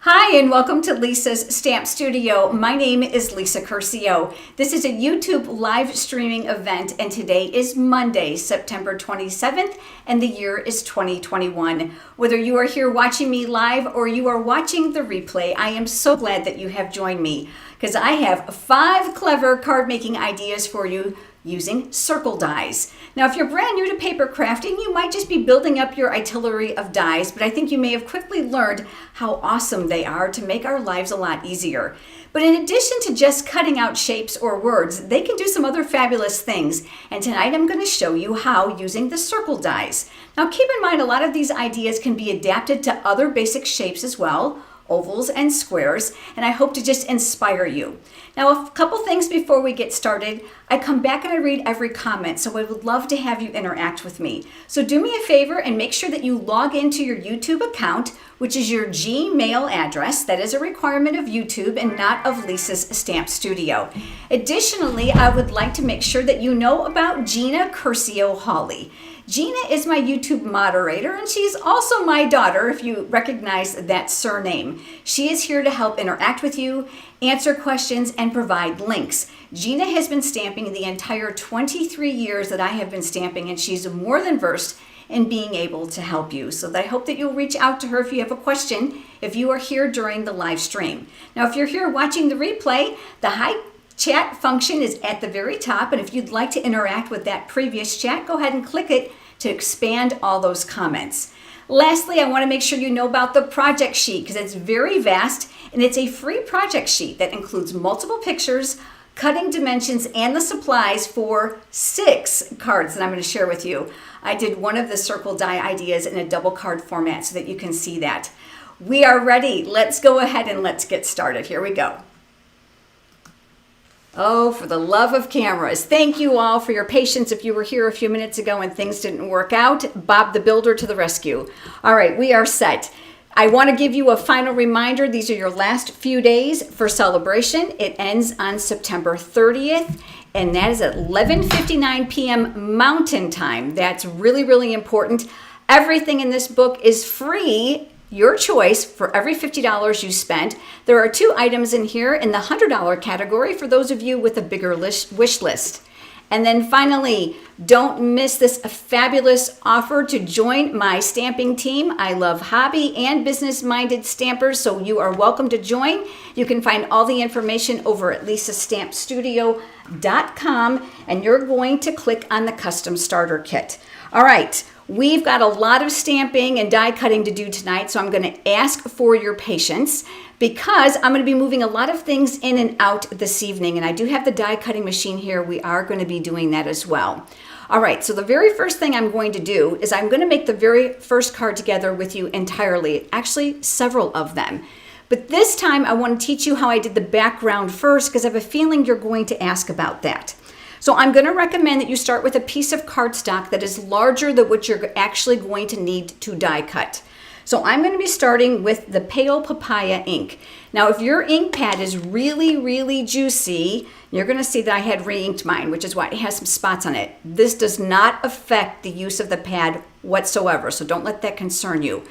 Hi, and welcome to Lisa's Stamp Studio. My name is Lisa Curcio. This is a YouTube live streaming event, and today is Monday, September 27th, and the year is 2021. Whether you are here watching me live or you are watching the replay, I am so glad that you have joined me because I have 5 clever card making ideas for you using circle dies. Now, if you're brand new to paper crafting, you might just be building up your artillery of dies, but I think you may have quickly learned how awesome they are to make our lives a lot easier. But in addition to just cutting out shapes or words, they can do some other fabulous things. And tonight I'm going to show you how using the circle dies. Now, keep in mind, a lot of these ideas can be adapted to other basic shapes as well, ovals and squares, and I hope to just inspire you. Now, a couple things before we get started. I come back and I read every comment, so I would love to have you interact with me. So do me a favor and make sure that you log into your YouTube account, which is your Gmail address. That is a requirement of YouTube and not of Lisa's Stamp Studio. Additionally, I would like to make sure that you know about Gina Curcio Hawley. Gina is my YouTube moderator, and she's also my daughter, if you recognize that surname. She is here to help interact with you, answer questions, and provide links. Gina has been stamping the entire 23 years that I have been stamping, and she's more than versed in being able to help you. So I hope that you'll reach out to her if you have a question, if you are here during the live stream. Now, if you're here watching the replay, the hi chat function is at the very top, and if you'd like to interact with that previous chat, go ahead and click it to expand all those comments. Lastly, I want to make sure you know about the project sheet because it's very vast, and it's a free project sheet that includes multiple pictures, cutting dimensions, and the supplies for 6 cards that I'm going to share with you. I did one of the circle die ideas in a double card format so that you can see that. We are ready. Let's go ahead and let's get started. Here we go. Oh, for the love of cameras. Thank you all for your patience if you were here a few minutes ago and things didn't work out. Bob the Builder to the rescue. All right, we are set. I want to give you a final reminder. These are your last few days for celebration. It ends on September 30th, and that is at 11:59 p.m. Mountain Time. That's really, really important. Everything in this book is free. Your choice for every $50 you spent. There are 2 items in here in the $100 category for those of you with a bigger wish list. And then finally, don't miss this fabulous offer to join my stamping team. I love hobby and business-minded stampers, so you are welcome to join. You can find all the information over at lisastampstudio.com, and you're going to click on the custom starter kit. All right. We've got a lot of stamping and die cutting to do tonight, so I'm going to ask for your patience because I'm going to be moving a lot of things in and out this evening, and I do have the die cutting machine here. We are going to be doing that as well. All right, so the very first thing I'm going to do is I'm going to make the very first card together with you entirely, actually several of them. But this time I want to teach you how I did the background first because I have a feeling you're going to ask about that. So I'm going to recommend that you start with a piece of cardstock that is larger than what you're actually going to need to die cut. So I'm going to be starting with the Pale Papaya ink. Now, if your ink pad is really, really juicy, you're going to see that I had re-inked mine, which is why it has some spots on it. This does not affect the use of the pad whatsoever, so don't let that concern you.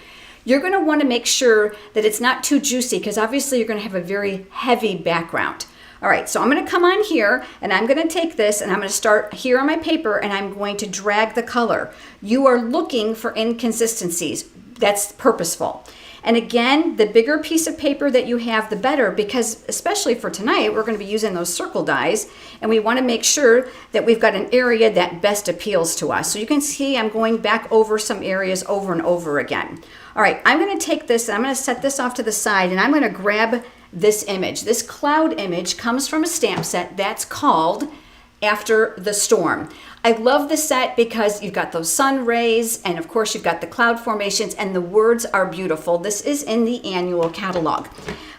You're going to want to make sure that it's not too juicy because obviously you're going to have a very heavy background. All right, so I'm going to come on here and I'm going to take this and I'm going to start here on my paper and I'm going to drag the color. You are looking for inconsistencies. That's purposeful. And again, the bigger piece of paper that you have, the better, because especially for tonight, we're going to be using those circle dies and we want to make sure that we've got an area that best appeals to us. So you can see I'm going back over some areas over and over again. All right, I'm going to take this and I'm going to set this off to the side and I'm going to grab this image. This cloud image comes from a stamp set that's called After the Storm. I love this set because you've got those sun rays and of course you've got the cloud formations and the words are beautiful. This is in the annual catalog.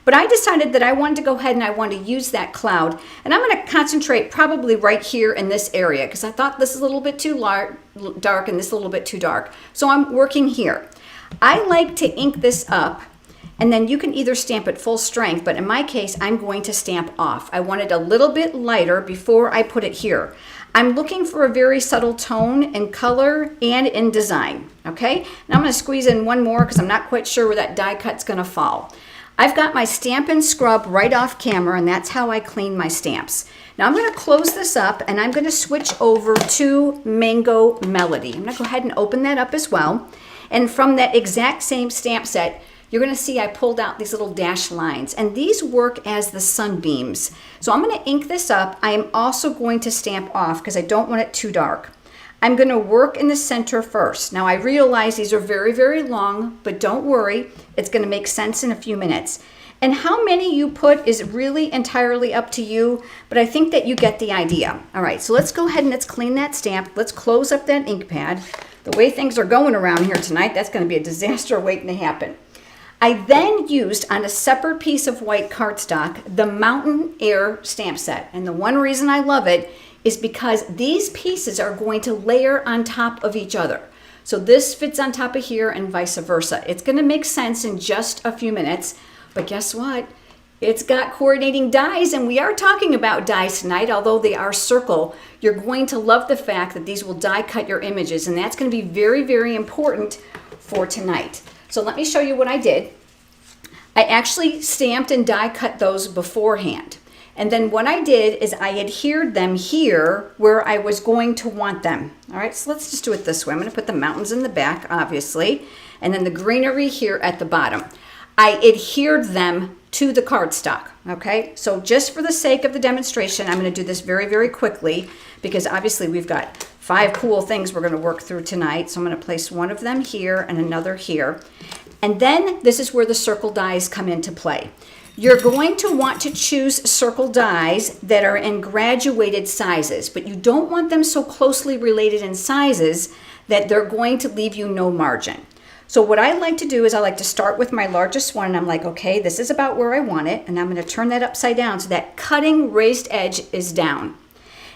But I decided that I wanted to go ahead and I want to use that cloud and I'm going to concentrate probably right here in this area because I thought this is a little bit too dark and this a little bit too dark. So I'm working here. I like to ink this up and then you can either stamp it full strength, but in my case, I'm going to stamp off. I want it a little bit lighter before I put it here. I'm looking for a very subtle tone in color and in design, okay? Now I'm gonna squeeze in one more because I'm not quite sure where that die cut's gonna fall. I've got my stamp and scrub right off camera, and that's how I clean my stamps. Now I'm going to close this up and I'm going to switch over to Mango Melody. I'm going to go ahead and open that up as well. And from that exact same stamp set, you're going to see I pulled out these little dash lines, and these work as the sunbeams. So I'm going to ink this up. I am also going to stamp off because I don't want it too dark. I'm going to work in the center first. Now I realize these are very, very long, but don't worry, it's going to make sense in a few minutes. And how many you put is really entirely up to you, but I think that you get the idea. All right, so let's go ahead and let's clean that stamp. Let's close up that ink pad. The way things are going around here tonight, that's going to be a disaster waiting to happen. I then used on a separate piece of white cardstock the Mountain Air stamp set. And the one reason I love it is because these pieces are going to layer on top of each other. So this fits on top of here and vice versa. It's going to make sense in just a few minutes. But guess what? It's got coordinating dies, and we are talking about dies tonight, although they are circle. You're going to love the fact that these will die cut your images, and that's going to be very, very important for tonight. So let me show you what I did. I actually stamped and die cut those beforehand. And then what I did is I adhered them here where I was going to want them. All right, so let's just do it this way. I'm going to put the mountains in the back, obviously, and then the greenery here at the bottom. I adhered them to the cardstock, okay? So just for the sake of the demonstration, I'm going to do this very, very quickly because obviously we've got 5 cool things we're going to work through tonight. So I'm going to place one of them here and another here. And then this is where the circle dies come into play. You're going to want to choose circle dies that are in graduated sizes, but you don't want them so closely related in sizes that they're going to leave you no margin. So what I like to do is I like to start with my largest one, and I'm like, okay, this is about where I want it, and I'm going to turn that upside down so that cutting raised edge is down.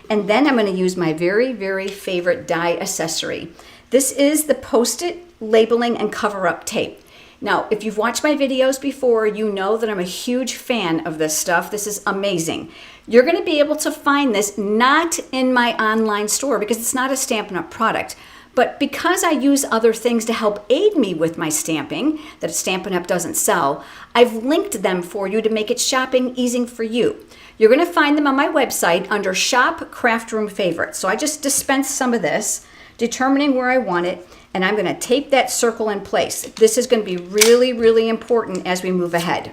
And then I'm going to use my very, very favorite die accessory. This is the Post-it labeling and cover-up tape. Now, if you've watched my videos before, you know that I'm a huge fan of this stuff. This is amazing. You're going to be able to find this not in my online store because it's not a Stampin' Up! Product. But because I use other things to help aid me with my stamping that Stampin' Up! Doesn't sell, I've linked them for you to make it shopping easy for you. You're going to find them on my website under Shop Craft Room Favorites. So I just dispensed some of this, determining where I want it, and I'm going to tape that circle in place. This is going to be really, really important as we move ahead.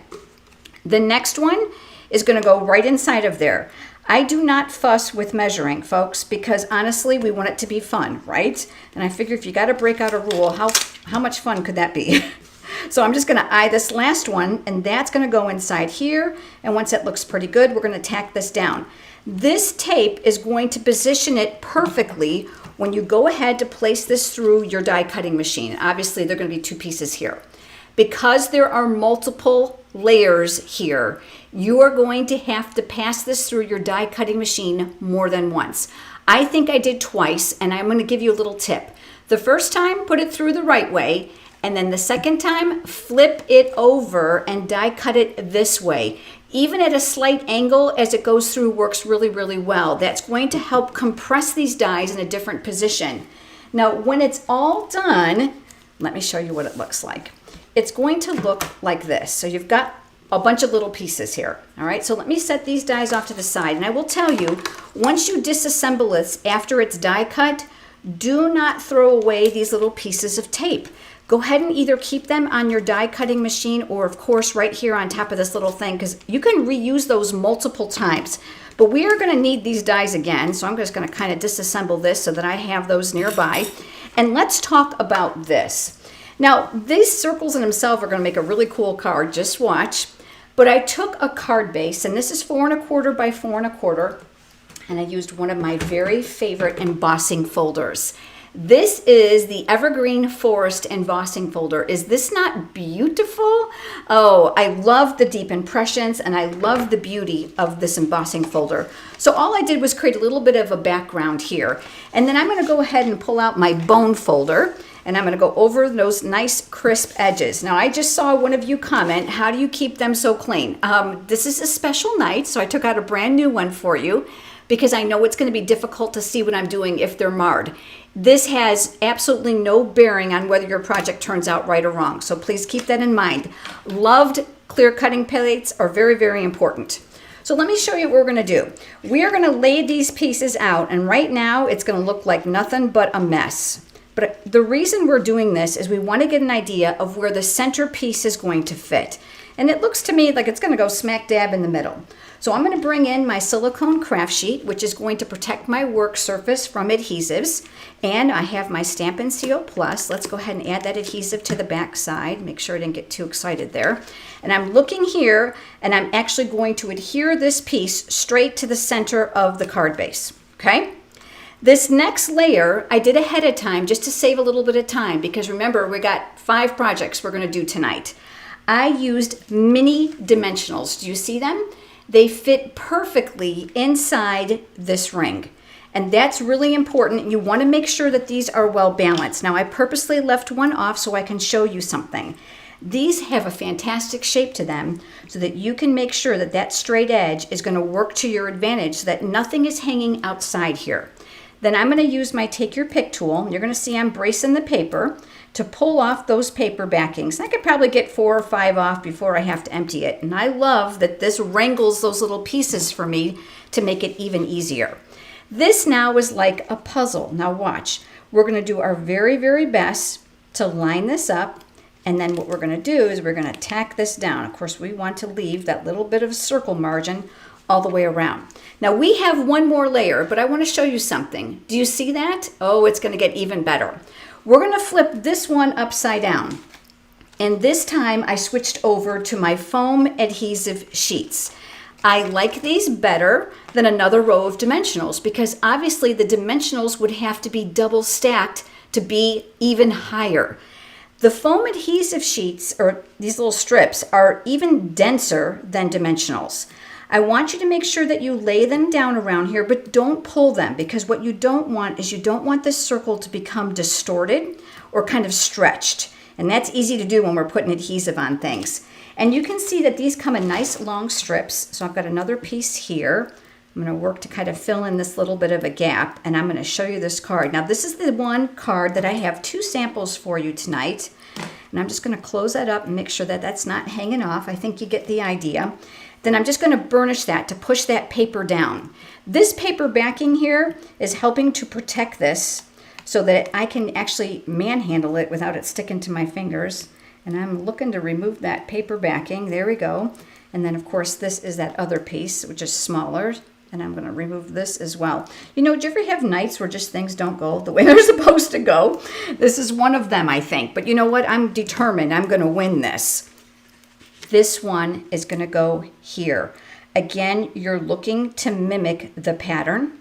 The next one is going to go right inside of there. I do not fuss with measuring, folks, because honestly, we want it to be fun, right? And I figure if you got to break out a rule, how much fun could that be? So I'm just going to eye this last one, and that's going to go inside here. And once it looks pretty good, we're going to tack this down. This tape is going to position it perfectly when you go ahead to place this through your die cutting machine. Obviously, there are going to be 2 pieces here. Because there are multiple layers here, you are going to have to pass this through your die cutting machine more than once. I think I did twice, and I'm going to give you a little tip. The first time, put it through the right way, and then the second time, flip it over and die cut it this way. Even at a slight angle as it goes through works really, really well. That's going to help compress these dies in a different position. Now, when it's all done, let me show you what it looks like. It's going to look like this. So you've got a bunch of little pieces here. All right, so let me set these dies off to the side. And I will tell you, once you disassemble this after it's die cut, do not throw away these little pieces of tape. Go ahead and either keep them on your die cutting machine or of course right here on top of this little thing because you can reuse those multiple times. But we are going to need these dies again, so I'm just going to kind of disassemble this so that I have those nearby. And let's talk about this. Now, these circles in themselves are going to make a really cool card. Just watch. But I took a card base, and this is 4 1/4 by 4 1/4, and I used one of my very favorite embossing folders. This is the Evergreen Forest embossing folder. Is this not beautiful? Oh, I love the deep impressions, and I love the beauty of this embossing folder. So all I did was create a little bit of a background here. And then I'm going to go ahead and pull out my bone folder, and I'm going to go over those nice crisp edges. Now, I just saw one of you comment, how do you keep them so clean? This is a special night, so I took out a brand new one for you because I know it's going to be difficult to see what I'm doing if they're marred. This has absolutely no bearing on whether your project turns out right or wrong, so please keep that in mind. Loved clear cutting plates are very, very important. So let me show you what we're going to do. We are going to lay these pieces out, and right now it's going to look like nothing but a mess. But the reason we're doing this is we want to get an idea of where the center piece is going to fit. And it looks to me like it's going to go smack dab in the middle. So I'm going to bring in my silicone craft sheet, which is going to protect my work surface from adhesives. And I have my Stamp and Seal Plus. Let's go ahead and add that adhesive to the back side. Make sure I didn't get too excited there. And I'm looking here, and I'm actually going to adhere this piece straight to the center of the card base, okay? This next layer I did ahead of time just to save a little bit of time, because remember, we got 5 projects we're going to do tonight. I used mini dimensionals. Do you see them? They fit perfectly inside this ring. And that's really important. You want to make sure that these are well balanced. Now, I purposely left one off so I can show you something. These have a fantastic shape to them so that you can make sure that that straight edge is going to work to your advantage so that nothing is hanging outside here. Then I'm going to use my Take Your Pick tool. You're going to see I'm bracing the paper to pull off those paper backings. I could probably get 4 or 5 off before I have to empty it. And I love that this wrangles those little pieces for me to make it even easier. This now is like a puzzle. Now watch. We're going to do our very, very best to line this up. And then what we're going to do is we're going to tack this down. Of course, we want to leave that little bit of circle margin all the way around. Now we have one more layer, but I want to show you something. Do you see that? Oh, it's going to get even better. We're going to flip this one upside down. And this time I switched over to my foam adhesive sheets. I like these better than another row of dimensionals because obviously the dimensionals would have to be double stacked to be even higher. The foam adhesive sheets, or these little strips, are even denser than dimensionals. I want you to make sure that you lay them down around here, but don't pull them, because what you don't want is you don't want this circle to become distorted or kind of stretched. And that's easy to do when we're putting adhesive on things. And you can see that these come in nice long strips. So I've got another piece here. I'm going to work to kind of fill in this little bit of a gap, and I'm going to show you this card. Now this is the one card that I have 2 samples for you tonight. And I'm just going to close that up and make sure that that's not hanging off. I think you get the idea. Then I'm just going to burnish that to push that paper down. This paper backing here is helping to protect this so that I can actually manhandle it without it sticking to my fingers. And I'm looking to remove that paper backing. There we go. And then of course this is that other piece, which is smaller. And I'm going to remove this as well. You know, do you ever have nights where just things don't go the way they're supposed to go? This is one of them, I think. But you know what? I'm determined. I'm going to win this. This one is going to go here. Again, you're looking to mimic the pattern.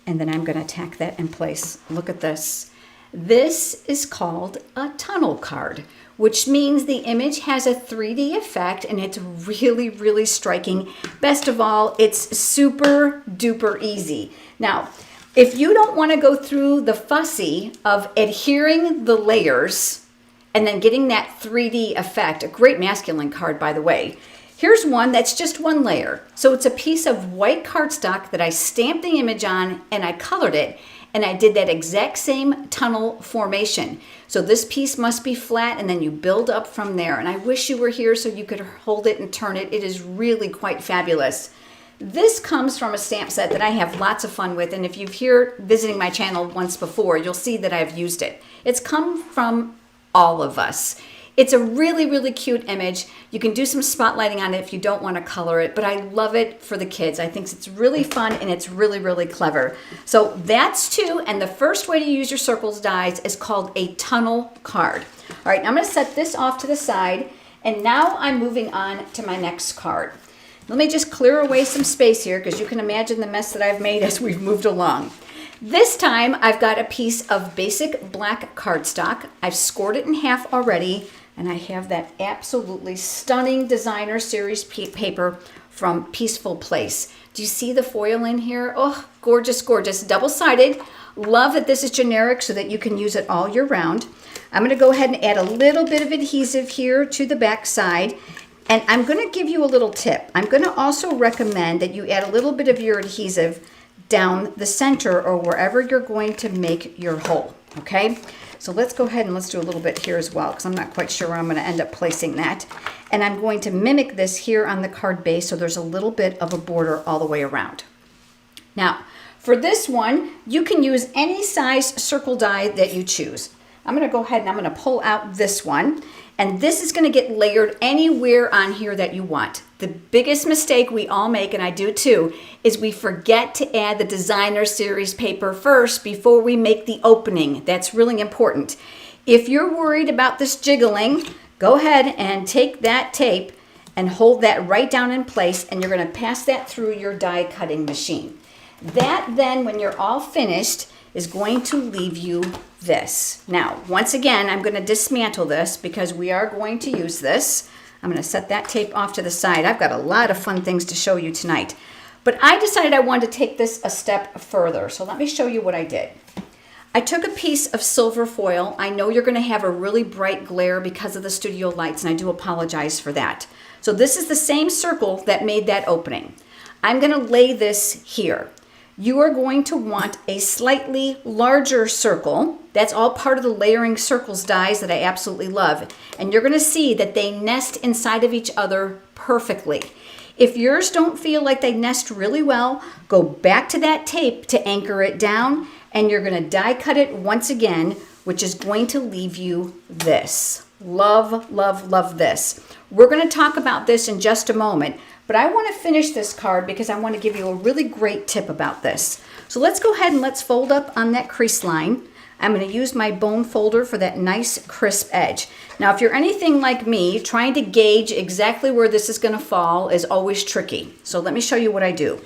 And then I'm going to tack that in place. Look at this. This is called a tunnel card, which means the image has a 3D effect and it's really, really striking. Best of all, it's super duper easy. Now, if you don't want to go through the fussy of adhering the layers and then getting that 3D effect, a great masculine card, by the way. Here's one that's just one layer. So it's a piece of white cardstock that I stamped the image on and I colored it. And I did that exact same tunnel formation. So this piece must be flat and then you build up from there. And I wish you were here so you could hold it and turn it. It is really quite fabulous. This comes from a stamp set that I have lots of fun with. And if you've here visiting my channel once before, you'll see that I've used it. It's come from all of us. It's a really, really cute image. You can do some spotlighting on it if you don't want to color it, but I love it for the kids. I think it's really fun and it's really, really clever. So that's 2, and the first way to use your circles dies is called a tunnel card. All right, I'm going to set this off to the side, and now I'm moving on to my next card. Let me just clear away some space here because you can imagine the mess that I've made as we've moved along. This time I've got a piece of basic black cardstock. I've scored it in half already. And I have that absolutely stunning designer series paper from Peaceful Place. Do you see the foil in here? Oh, gorgeous, gorgeous. Double-sided. Love that this is generic so that you can use it all year round. I'm going to go ahead and add a little bit of adhesive here to the back side. And I'm going to give you a little tip. I'm going to also recommend that you add a little bit of your adhesive down the center or wherever you're going to make your hole. Okay? So let's go ahead and let's do a little bit here as well because I'm not quite sure where I'm going to end up placing that. And I'm going to mimic this here on the card base so there's a little bit of a border all the way around. Now, for this one, you can use any size circle die that you choose. I'm going to go ahead and I'm going to pull out this one. And this is going to get layered anywhere on here that you want. The biggest mistake we all make, and I do too, is we forget to add the designer series paper first before we make the opening. That's really important. If you're worried about this jiggling, go ahead and take that tape and hold that right down in place, and you're going to pass that through your die cutting machine. That then, when you're all finished, is going to leave you this. Now, once again, I'm going to dismantle this because we are going to use this. I'm going to set that tape off to the side. I've got a lot of fun things to show you tonight. But I decided I wanted to take this a step further. So let me show you what I did. I took a piece of silver foil. I know you're going to have a really bright glare because of the studio lights, and I do apologize for that. So this is the same circle that made that opening. I'm going to lay this here. You are going to want a slightly larger circle. That's all part of the layering circles dies that I absolutely love. And you're going to see that they nest inside of each other perfectly. If yours don't feel like they nest really well, go back to that tape to anchor it down, and you're going to die cut it once again, which is going to leave you this. Love, love, love this. We're going to talk about this in just a moment. But I want to finish this card because I want to give you a really great tip about this. So let's go ahead and let's fold up on that crease line. I'm going to use my bone folder for that nice crisp edge. Now, if you're anything like me, trying to gauge exactly where this is going to fall is always tricky. So let me show you what I do.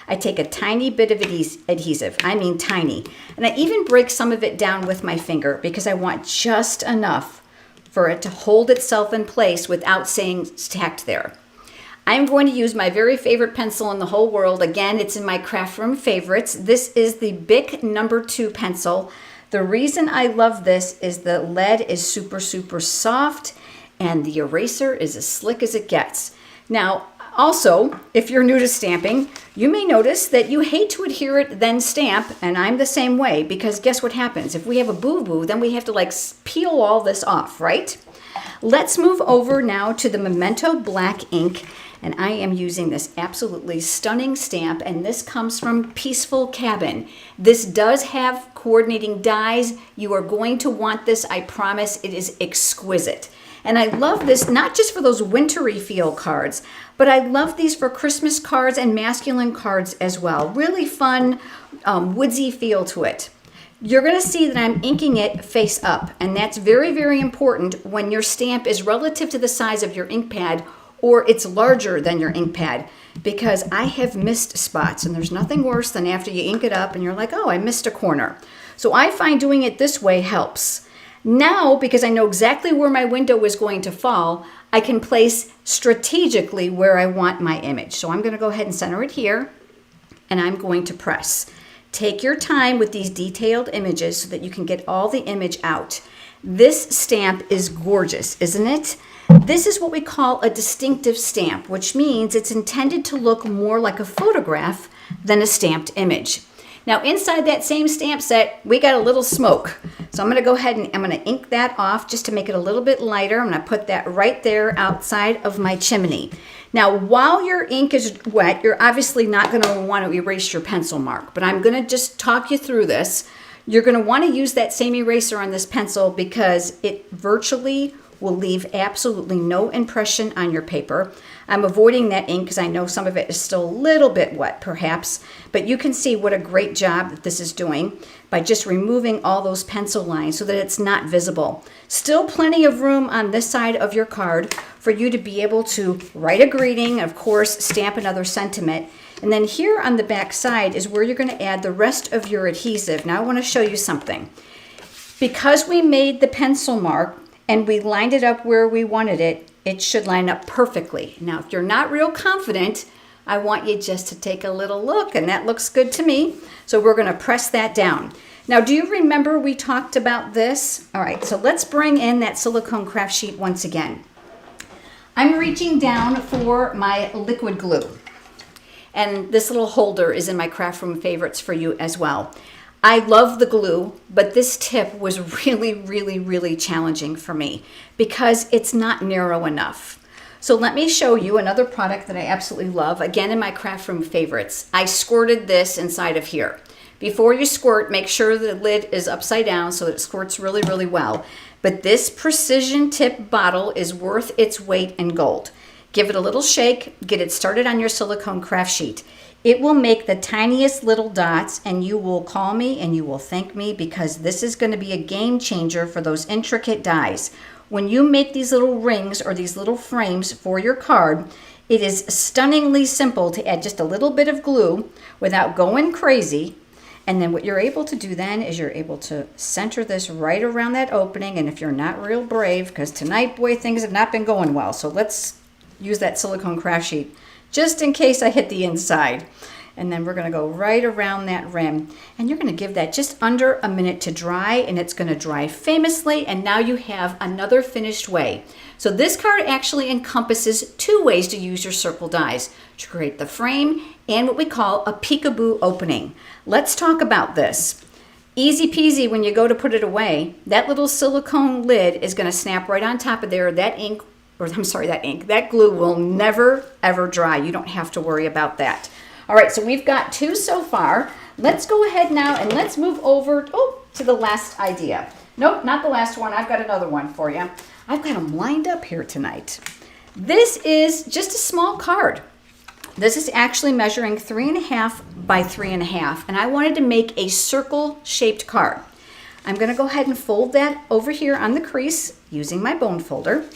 I take a tiny bit of adhesive, I mean tiny, and I even break some of it down with my finger because I want just enough for it to hold itself in place without staying stacked there. I'm going to use my very favorite pencil in the whole world. Again, it's in my craft room favorites. This is the Bic number 2 pencil. The reason I love this is the lead is super, super soft and the eraser is as slick as it gets. Now, also, if you're new to stamping, you may notice that you hate to adhere it, then stamp, and I'm the same way because guess what happens? If we have a boo-boo, then we have to like peel all this off, right? Let's move over now to the Memento Black ink. And I am using this absolutely stunning stamp, and this comes from Peaceful Cabin. This does have coordinating dies. You are going to want this, I promise. It is exquisite. And I love this not just for those wintry feel cards, but I love these for Christmas cards and masculine cards as well. Really fun, woodsy feel to it. You're going to see that I'm inking it face up, and that's very, very important when your stamp is relative to the size of your ink pad or it's larger than your ink pad, because I have missed spots, and there's nothing worse than after you ink it up and you're like, oh, I missed a corner. So I find doing it this way helps. Now, because I know exactly where my window is going to fall, I can place strategically where I want my image. So I'm going to go ahead and center it here, and I'm going to press. Take your time with these detailed images so that you can get all the image out. This stamp is gorgeous, isn't it? This is what we call a distinctive stamp, which means it's intended to look more like a photograph than a stamped image. Now, inside that same stamp set, we got a little smoke. So I'm going to go ahead and I'm going to ink that off just to make it a little bit lighter. I'm going to put that right there outside of my chimney. Now, while your ink is wet, you're obviously not going to want to erase your pencil mark, but I'm going to just talk you through this. You're going to want to use that same eraser on this pencil because it virtually will leave absolutely no impression on your paper. I'm avoiding that ink because I know some of it is still a little bit wet perhaps, but you can see what a great job that this is doing by just removing all those pencil lines so that it's not visible. Still plenty of room on this side of your card for you to be able to write a greeting, of course, stamp another sentiment. And then here on the back side is where you're going to add the rest of your adhesive. Now I want to show you something. Because we made the pencil mark and we lined it up where we wanted it, it should line up perfectly. Now, if you're not real confident, I want you just to take a little look, and that looks good to me. So we're going to press that down. Now, do you remember we talked about this? All right, so let's bring in that silicone craft sheet once again. I'm reaching down for my liquid glue. And this little holder is in my craft room favorites for you as well. I love the glue, but this tip was really, really, really challenging for me because it's not narrow enough. So let me show you another product that I absolutely love, again in my craft room favorites. I squirted this inside of here. Before you squirt, make sure the lid is upside down so it squirts really, really well. But this precision tip bottle is worth its weight in gold. Give it a little shake, get it started on your silicone craft sheet. It will make the tiniest little dots, and you will call me and you will thank me, because this is going to be a game changer for those intricate dies. When you make these little rings or these little frames for your card, it is stunningly simple to add just a little bit of glue without going crazy. And then what you're able to do then is you're able to center this right around that opening. And if you're not real brave, because tonight, boy, things have not been going well. So let's use that silicone craft sheet just in case I hit the inside. And then we're going to go right around that rim. And you're going to give that just under a minute to dry, and it's going to dry famously. And now you have another finished way. So this card actually encompasses 2 ways to use your circle dies, to create the frame and what we call a peekaboo opening. Let's talk about this. Easy peasy when you go to put it away. That little silicone lid is going to snap right on top of there. That glue will never ever dry. You don't have to worry about that. All right, so we've got 2 so far. Let's go ahead now and let's move over to the last idea. Nope, not the last one. I've got another one for you. I've got them lined up here tonight. This is just a small card. This is actually measuring 3.5 by 3.5, and I wanted to make a circle-shaped card. I'm going to go ahead and fold that over here on the crease using my bone folder.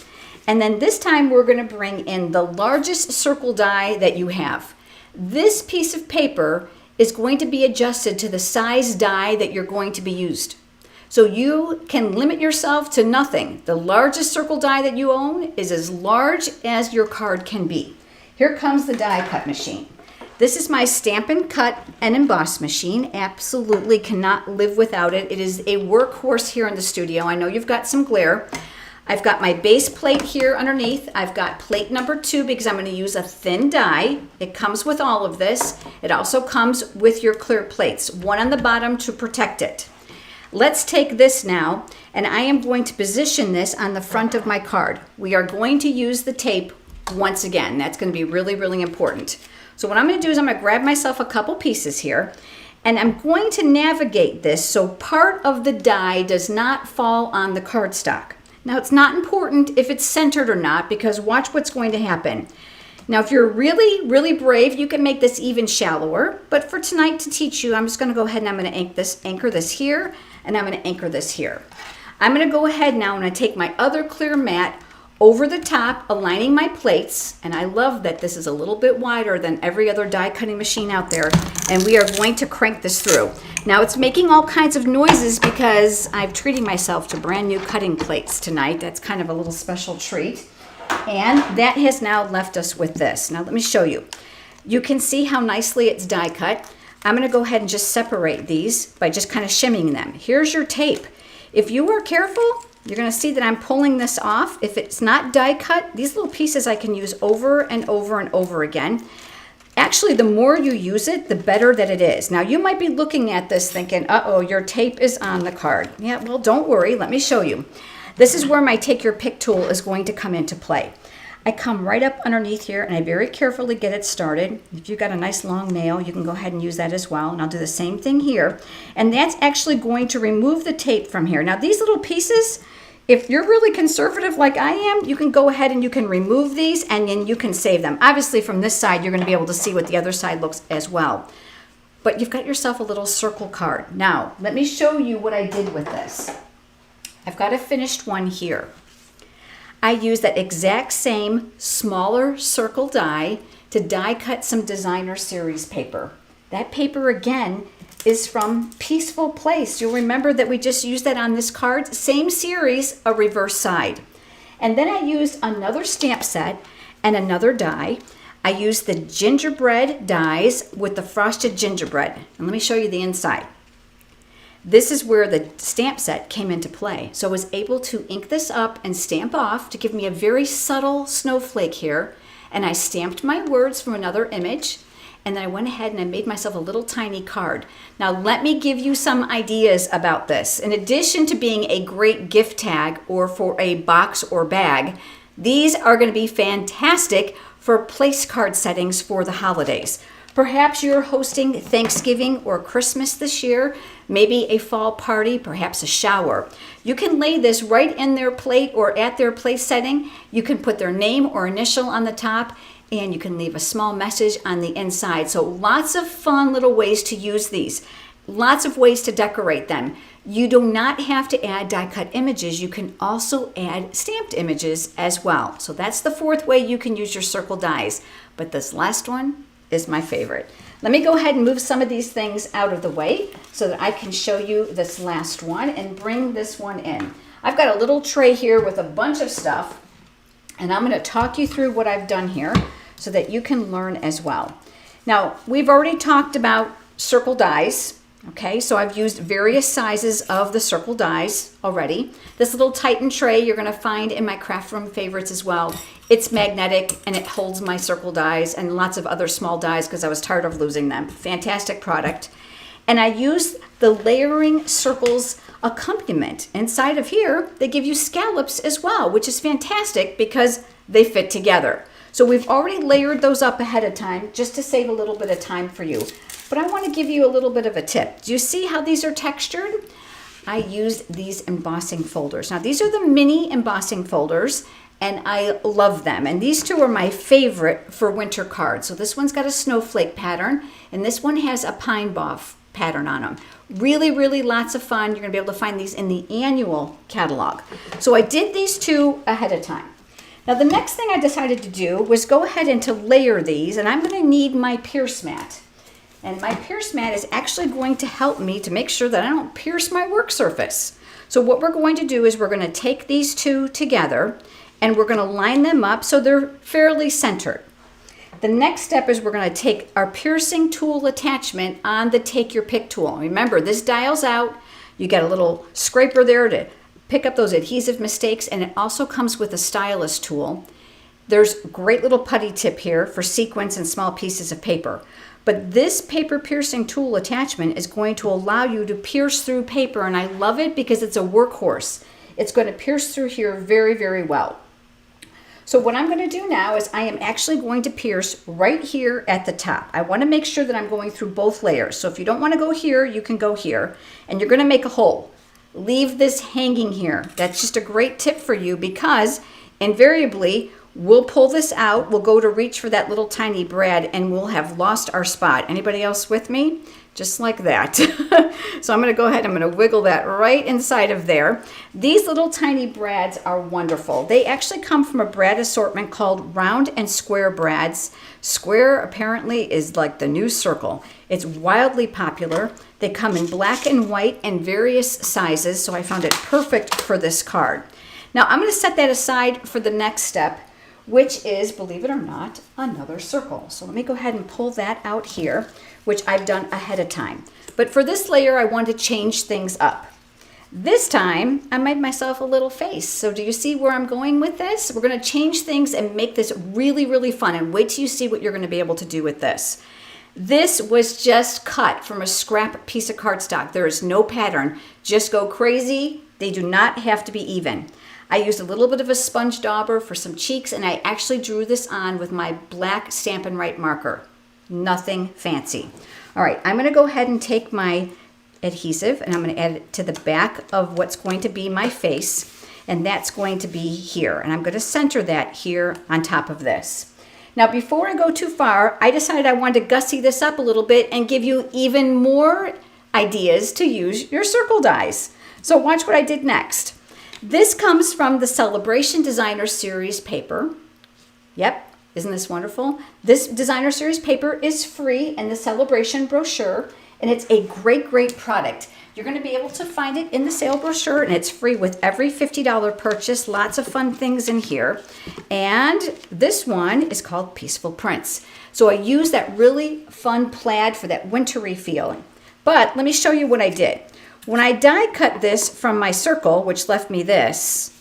And then this time we're going to bring in the largest circle die that you have. This piece of paper is going to be adjusted to the size die that you're going to be used. So you can limit yourself to nothing. The largest circle die that you own is as large as your card can be. Here comes the die cut machine. This is my stamp and cut and emboss machine. Absolutely cannot live without it. It is a workhorse here in the studio. I know you've got some glare. I've got my base plate here underneath. I've got plate number 2 because I'm going to use a thin die. It comes with all of this. It also comes with your clear plates, one on the bottom to protect it. Let's take this now, and I am going to position this on the front of my card. We are going to use the tape once again. That's going to be really, really important. So what I'm going to do is I'm going to grab myself a couple pieces here, and I'm going to navigate this so part of the die does not fall on the cardstock. Now, it's not important if it's centered or not, because watch what's going to happen. Now, if you're really, really brave, you can make this even shallower. But for tonight to teach you, I'm just going to go ahead and I'm going to anchor this here, and I'm going to anchor this here. I'm going to go ahead now and I take my other clear mat over the top, aligning my plates. And I love that this is a little bit wider than every other die cutting machine out there. And we are going to crank this through. Now it's making all kinds of noises because I'm treating myself to brand new cutting plates tonight. That's kind of a little special treat. And that has now left us with this. Now let me show you. You can see how nicely it's die cut. I'm going to go ahead and just separate these by just kind of shimmying them. Here's your tape. If you are careful, you're going to see that I'm pulling this off. If it's not die cut, these little pieces I can use over and over and over again. Actually, the more you use it, the better that it is. Now, you might be looking at this thinking, uh-oh, your tape is on the card. Yeah, well, don't worry. Let me show you. This is where my take your pick tool is going to come into play. I come right up underneath here and I very carefully get it started. If you've got a nice long nail, you can go ahead and use that as well. And I'll do the same thing here. And that's actually going to remove the tape from here. Now, these little pieces, if you're really conservative like I am, you can go ahead and you can remove these and then you can save them. Obviously, from this side, you're going to be able to see what the other side looks as well. But you've got yourself a little circle card. Now, let me show you what I did with this. I've got a finished one here. I used that exact same smaller circle die to die cut some designer series paper. That paper again is from Peaceful Place. You'll remember that we just used that on this card. Same series, a reverse side. And then I used another stamp set and another die. I used the gingerbread dies with the frosted gingerbread. And let me show you the inside. This is where the stamp set came into play. So I was able to ink this up and stamp off to give me a very subtle snowflake here. And I stamped my words from another image. And then I went ahead and I made myself a little tiny card. Now let me give you some ideas about this. In addition to being a great gift tag or for a box or bag, These are going to be fantastic for place card settings for the holidays. Perhaps you're hosting Thanksgiving or Christmas this year, maybe a fall party, perhaps a shower. You can lay this right in their plate or at their place setting. You can put their name or initial on the top, and you can leave a small message on the inside. So lots of fun little ways to use these. Lots of ways to decorate them. You do not have to add die cut images. You can also add stamped images as well. So that's the fourth way you can use your circle dies. But this last one is my favorite. Let me go ahead and move some of these things out of the way so that I can show you this last one and bring this one in. I've got a little tray here with a bunch of stuff, and I'm going to talk you through what I've done here so that you can learn as well. Now, we've already talked about circle dies. Okay, so I've used various sizes of the circle dies already. This little Titan tray you're going to find in my craft room favorites as well. It's magnetic and it holds my circle dies and lots of other small dies because I was tired of losing them. Fantastic product. And I used the layering circles accompaniment. Inside of here, they give you scallops as well, which is fantastic because they fit together. So we've already layered those up ahead of time just to save a little bit of time for you. But I want to give you a little bit of a tip. Do you see how these are textured? I used these embossing folders. Now these are the mini embossing folders and I love them. And these two are my favorite for winter cards. So this one's got a snowflake pattern and this one has a pine bough pattern on them. Really, really lots of fun. You're going to be able to find these in the annual catalog. So I did these two ahead of time. Now the next thing I decided to do was go ahead and to layer these, and I'm going to need my pierce mat. And my pierce mat is actually going to help me to make sure that I don't pierce my work surface. So what we're going to do is we're going to take these two together and we're going to line them up so they're fairly centered. The next step is we're going to take our piercing tool attachment on the Take Your Pick tool. Remember, this dials out. You got a little scraper there to pick up those adhesive mistakes, and it also comes with a stylus tool. There's a great little putty tip here for sequins and small pieces of paper. But this paper piercing tool attachment is going to allow you to pierce through paper, and I love it because it's a workhorse. It's going to pierce through here very, very well. So what I'm going to do now is I am actually going to pierce right here at the top. I want to make sure that I'm going through both layers. So if you don't want to go here, you can go here, and you're going to make a hole. Leave this hanging here. That's just a great tip for you because invariably we'll pull this out, we'll go to reach for that little tiny brad, and we'll have lost our spot. Anybody else with me? Just like that. So I'm going to go ahead, I'm going to wiggle that right inside of there. These little tiny brads are wonderful. They actually come from a brad assortment called round and square brads. Square apparently is like the new circle. It's wildly popular. They come in black and white and various sizes, so I found it perfect for this card. Now I'm going to set that aside for the next step, which is, believe it or not, another circle. So let me go ahead and pull that out here, which I've done ahead of time. But for this layer, I want to change things up. This time, I made myself a little face. So do you see where I'm going with this? We're going to change things and make this really, really fun. And wait till you see what you're going to be able to do with this. This was just cut from a scrap piece of cardstock. There is no pattern. Just go crazy. They do not have to be even. I used a little bit of a sponge dauber for some cheeks, and I actually drew this on with my black Stampin' Write marker. Nothing fancy. All right, I'm going to go ahead and take my adhesive, and I'm going to add it to the back of what's going to be my face, and that's going to be here. And I'm going to center that here on top of this. Now, before I go too far, I decided I wanted to gussy this up a little bit and give you even more ideas to use your circle dies. So watch what I did next. This comes from the Celebration Designer Series paper. Yep, isn't this wonderful? This Designer Series paper is free in the Celebration brochure, and it's a great, great product. You're going to be able to find it in the sale brochure, and it's free with every $50 purchase. Lots of fun things in here. And this one is called Peaceful Prints. So I use that really fun plaid for that wintry feeling. But let me show you what I did. When I die cut this from my circle, which left me this,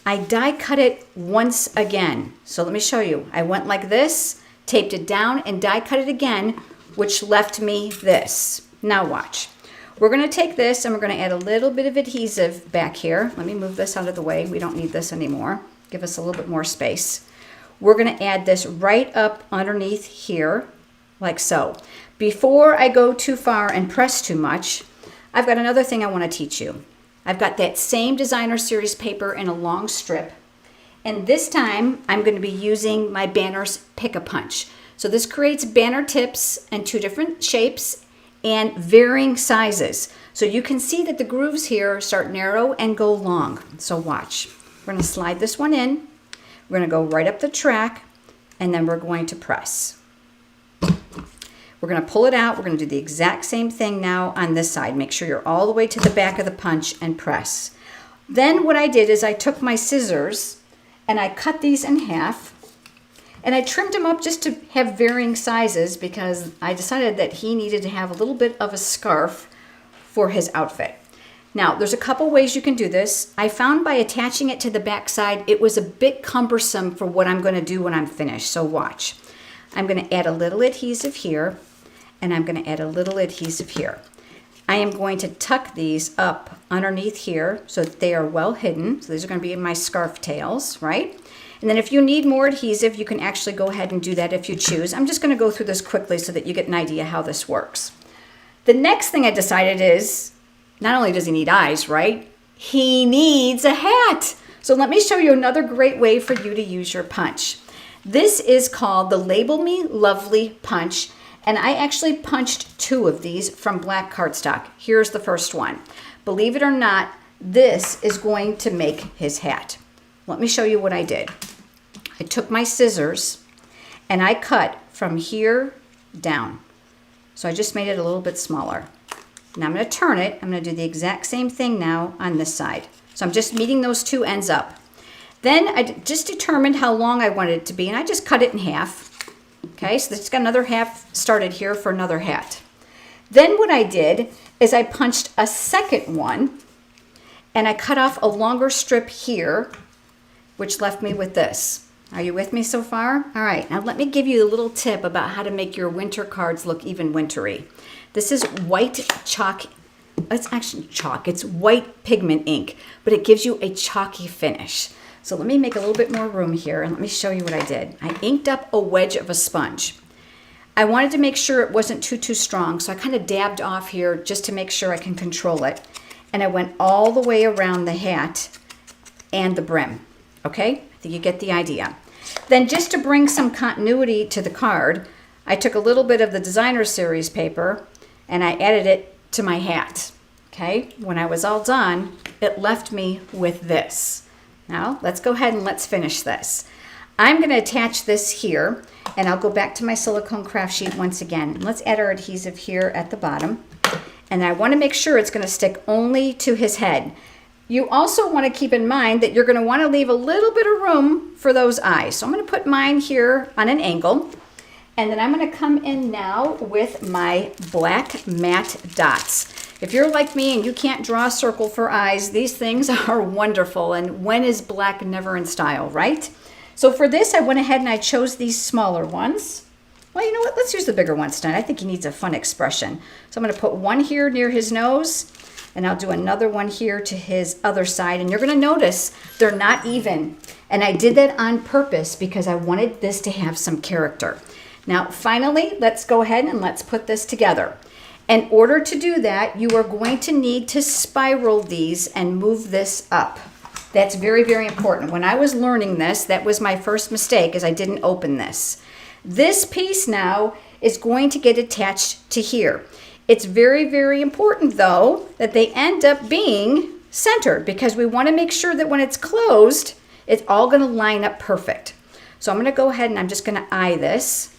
I die cut it once again. So let me show you. I went like this, taped it down, and die cut it again, which left me this. Now watch. We're going to take this and we're going to add a little bit of adhesive back here. Let me move this out of the way. We don't need this anymore. give us a little bit more space. We're going to add this right up underneath here, like so. Before I go too far and press too much, I've got another thing I want to teach you. I've got that same designer series paper in a long strip, and this time I'm going to be using my Banner's Pick-a-Punch. So this creates banner tips in 2 different shapes and varying sizes. So you can see that the grooves here start narrow and go long. So watch. We're going to slide this one in. We're going to go right up the track, and then we're going to press. We're going to pull it out. We're going to do the exact same thing now on this side. Make sure you're all the way to the back of the punch and press. Then what I did is I took my scissors and I cut these in half, and I trimmed them up just to have varying sizes because I decided that he needed to have a little bit of a scarf for his outfit. Now, there's a couple ways you can do this. I found by attaching it to the back side, it was a bit cumbersome for what I'm going to do when I'm finished. So watch. I'm going to add a little adhesive here, and I'm going to add a little adhesive here. I am going to tuck these up underneath here so that they are well hidden. So these are going to be my scarf tails, right? And then if you need more adhesive, you can actually go ahead and do that if you choose. I'm just going to go through this quickly so that you get an idea how this works. The next thing I decided is, not only does he need eyes, right? He needs a hat. So let me show you another great way for you to use your punch. This is called the Label Me Lovely Punch, and I actually punched 2 of these from black cardstock. Here's the first one. Believe it or not, this is going to make his hat. Let me show you what I did. I took my scissors and I cut from here down. So I just made it a little bit smaller. Now I'm going to turn it. I'm going to do the exact same thing now on this side. So I'm just meeting those 2 ends up. Then I just determined how long I wanted it to be, and I just cut it in half. Okay, so it's got another half started here for another hat. Then what I did is I punched a second one, and I cut off a longer strip here, which left me with this. Are you with me so far? All right, now let me give you a little tip about how to make your winter cards look even wintry. This is white chalk. It's actually chalk. It's white pigment ink, but it gives you a chalky finish. So let me make a little bit more room here, and let me show you what I did. I inked up a wedge of a sponge. I wanted to make sure it wasn't too strong, so I kind of dabbed off here just to make sure I can control it. And I went all the way around the hat and the brim. Okay? I think you get the idea. Then just to bring some continuity to the card, I took a little bit of the designer series paper and I added it to my hat. Okay? When I was all done, it left me with this. Now, let's go ahead and let's finish this. I'm going to attach this here, and I'll go back to my silicone craft sheet once again. Let's add our adhesive here at the bottom. And I want to make sure it's going to stick only to his head. You also want to keep in mind that you're going to want to leave a little bit of room for those eyes. So I'm going to put mine here on an angle. And then I'm going to come in now with my black matte dots. If you're like me and you can't draw a circle for eyes, these things are wonderful. And when is black never in style, right? So for this, I went ahead and I chose these smaller ones. Well, you know what? Let's use the bigger ones tonight. I think he needs a fun expression. So I'm going to put one here near his nose, and I'll do another one here to his other side. And you're going to notice they're not even. And I did that on purpose because I wanted this to have some character. Now, finally, let's go ahead and let's put this together. In order to do that, you are going to need to spiral these and move this up. That's very, very important. When I was learning this, that was my first mistake, is I didn't open this. This piece now is going to get attached to here. It's very, very important, though, that they end up being centered because we want to make sure that when it's closed, it's all going to line up perfect. So I'm going to go ahead and I'm just going to eye this.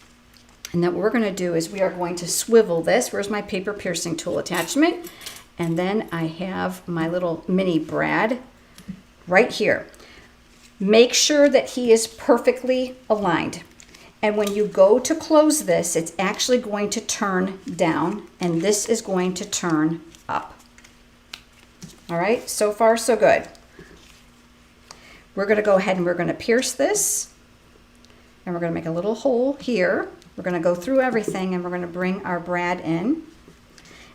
And then what we're going to do is we are going to swivel this. Where's my paper piercing tool attachment? And then I have my little mini brad right here. Make sure that he is perfectly aligned. And when you go to close this, it's actually going to turn down, and this is going to turn up. All right, so far so good. We're going to go ahead and we're going to pierce this, and we're going to make a little hole here. We're going to go through everything, and we're going to bring our brad in,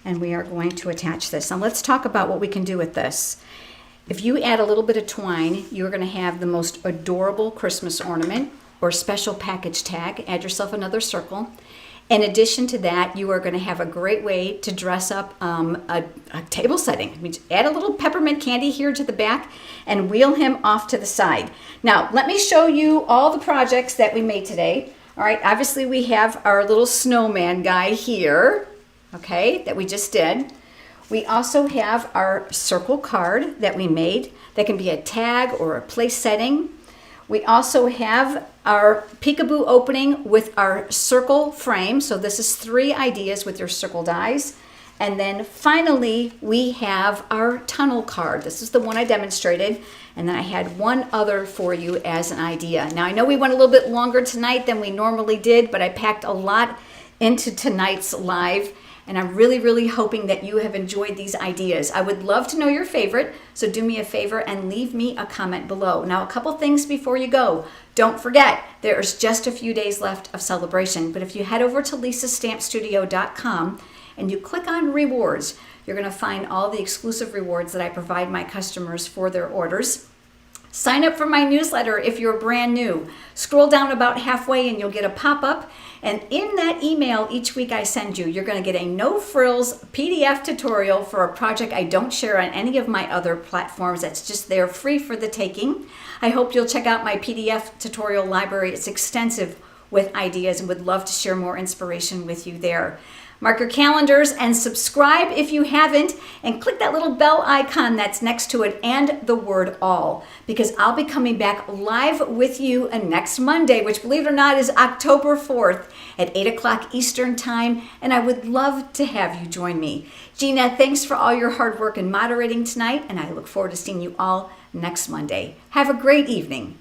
and we are going to attach this. Now let's talk about what we can do with this. If you add a little bit of twine, you're going to have the most adorable Christmas ornament or special package tag. Add yourself another circle. In addition to that, you are going to have a great way to dress up a table setting. We just add a little peppermint candy here to the back and wheel him off to the side. Now, let me show you all the projects that we made today. All right, obviously we have our little snowman guy here, okay, that we just did. We also have our circle card that we made that can be a tag or a place setting. We also have our peekaboo opening with our circle frame. So this is 3 ideas with your circle dies. And then finally, we have our tunnel card. This is the one I demonstrated. And then I had one other for you as an idea. Now I know we went a little bit longer tonight than we normally did, but I packed a lot into tonight's live. And I'm really, really hoping that you have enjoyed these ideas. I would love to know your favorite, so do me a favor and leave me a comment below. Now, a couple things before you go. Don't forget, there's just a few days left of celebration, but if you head over to lisastampstudio.com and you click on rewards, you're gonna find all the exclusive rewards that I provide my customers for their orders. Sign up for my newsletter if you're brand new. Scroll down about halfway and you'll get a pop-up. And in that email each week I send you, you're going to get a no-frills PDF tutorial for a project I don't share on any of my other platforms. That's just there free for the taking. I hope you'll check out my PDF tutorial library. It's extensive with ideas and would love to share more inspiration with you there. Mark your calendars and subscribe if you haven't, and click that little bell icon that's next to it and the word all, because I'll be coming back live with you next Monday, which, believe it or not, is October 4th at 8 o'clock Eastern Time, and I would love to have you join me. Gina, thanks for all your hard work in moderating tonight, and I look forward to seeing you all next Monday. Have a great evening.